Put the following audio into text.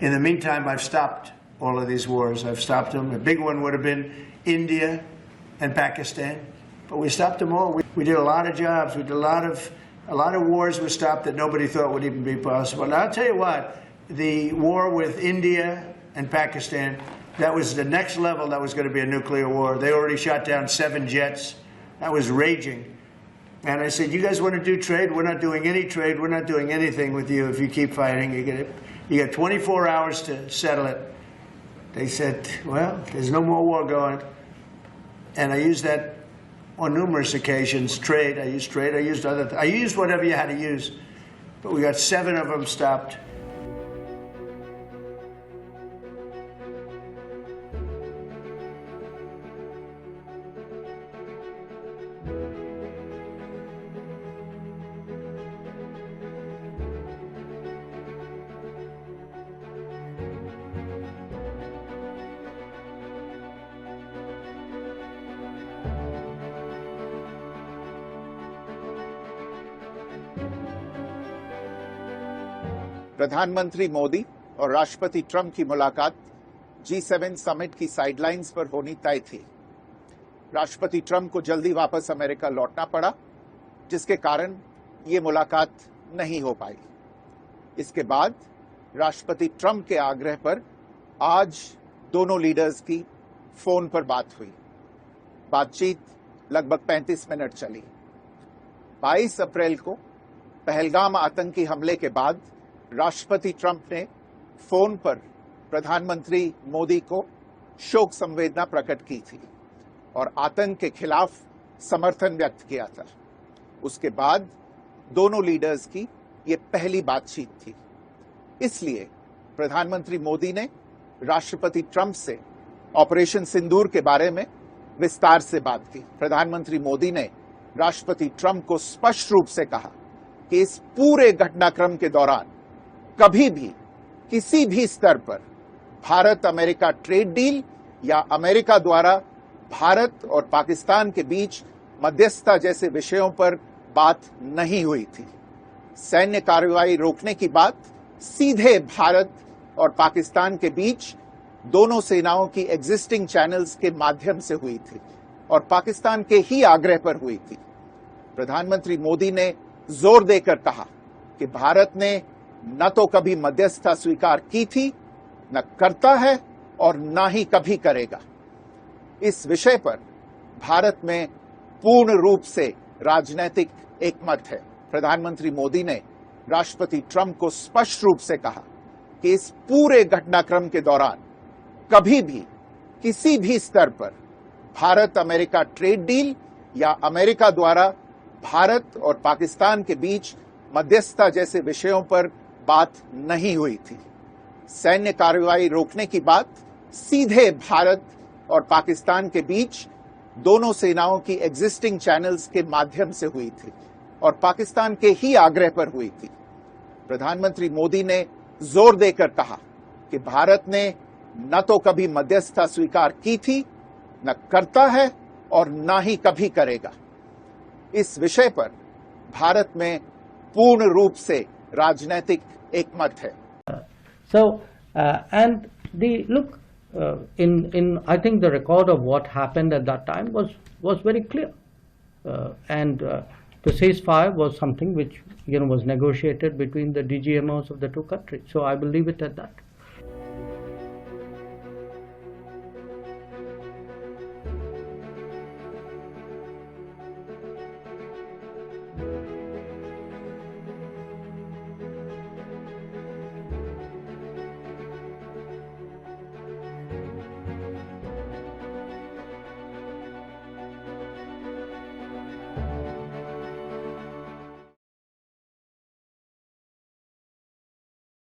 In the meantime, I've stopped all of these wars. I've stopped them. A big one would have been India and Pakistan, but we stopped them all. We did a lot of jobs. We did a lot of wars were stopped that nobody thought would even be possible. And I'll tell you what, the war with India and Pakistan, that was the next level. That was going to be a nuclear war. They already shot down 7 jets. That was raging. And I said, you guys want to do trade? We're not doing any trade. We're not doing anything with you if you keep fighting. You got 24 hours to settle it. They said, well, there's no more war going. And I used that on numerous occasions. Trade, I used I used whatever you had to use. But we got 7 of them stopped. प्रधानमंत्री मोदी और राष्ट्रपति Trump की मुलाकात G7 summit की sidelines पर होनी तय थी। राष्ट्रपति ट्रंप को जल्दी वापस अमेरिका लौटना पड़ा, जिसके कारण ये मुलाकात नहीं हो पाई। इसके बाद राष्ट्रपति ट्रंप के आग्रह पर आज दोनों लीडर्स की फोन पर बात हुई। बातचीत लगभग 35 मिनट चली। 22 अप्रैल को पहलगाम आतंकी हमले के बाद राष्ट्रपति ट्रंप ने फोन पर प्रधानमंत्री मोदी को शोक संवेदना प्रकट की थी और आतंक के खिलाफ समर्थन व्यक्त किया था। उसके बाद दोनों लीडर्स की ये पहली बातचीत थी। इसलिए प्रधानमंत्री मोदी ने राष्ट्रपति ट्रंप से ऑपरेशन सिंदूर के बारे में विस्तार से बात की। प्रधानमंत्री मोदी ने राष्ट्रपति ट्रंप को स्पष्ट रूप से कहा कि इस पूरे घटनाक्रम के दौरान कभी भी किसी भी स्तर पर भारत अमेरिका ट्रेड डील या अमेरिका द्वारा भारत और पाकिस्तान के बीच मध्यस्थता जैसे विषयों पर बात नहीं हुई थी। सैन्य कार्रवाई रोकने की बात सीधे भारत और पाकिस्तान के बीच दोनों सेनाओं की एग्जिस्टिंग चैनल्स के माध्यम से हुई थी और पाकिस्तान के ही आग्रह पर हुई थी। प्रधानमंत्री मोदी ने जोर देकर कहा कि भारत ने न तो कभी मध्यस्थता स्वीकार की थी, न करता है और न ही कभी करेगा। इस विषय पर भारत में पूर्ण रूप से राजनीतिक एकमत है। प्रधानमंत्री मोदी ने राष्ट्रपति ट्रंप को स्पष्ट रूप से कहा कि इस पूरे घटनाक्रम के दौरान कभी भी किसी भी स्तर पर भारत अमेरिका ट्रेड डील या अमेरिका द्वारा भारत और पाकिस्तान के बीच मध्यस्थता जैसे विषयों पर बात नहीं हुई थी। सैन्य कार्रवाई रोकने की बात सीधे भारत और पाकिस्तान के बीच दोनों सेनाओं की एग्जिस्टिंग चैनल्स के माध्यम से हुई थी और पाकिस्तान के ही आग्रह पर हुई थी। प्रधानमंत्री मोदी ने जोर देकर कहा कि भारत ने न तो कभी मध्यस्थता स्वीकार की थी, न करता है और न ही कभी करेगा। इस विषय पर भारत में पूर्ण रूप से राजनीतिक एकमत है। And the look in I think the record of what happened at that time was very clear, and the ceasefire was something which was negotiated between the DGMOs of the two countries. So I will leave it at that.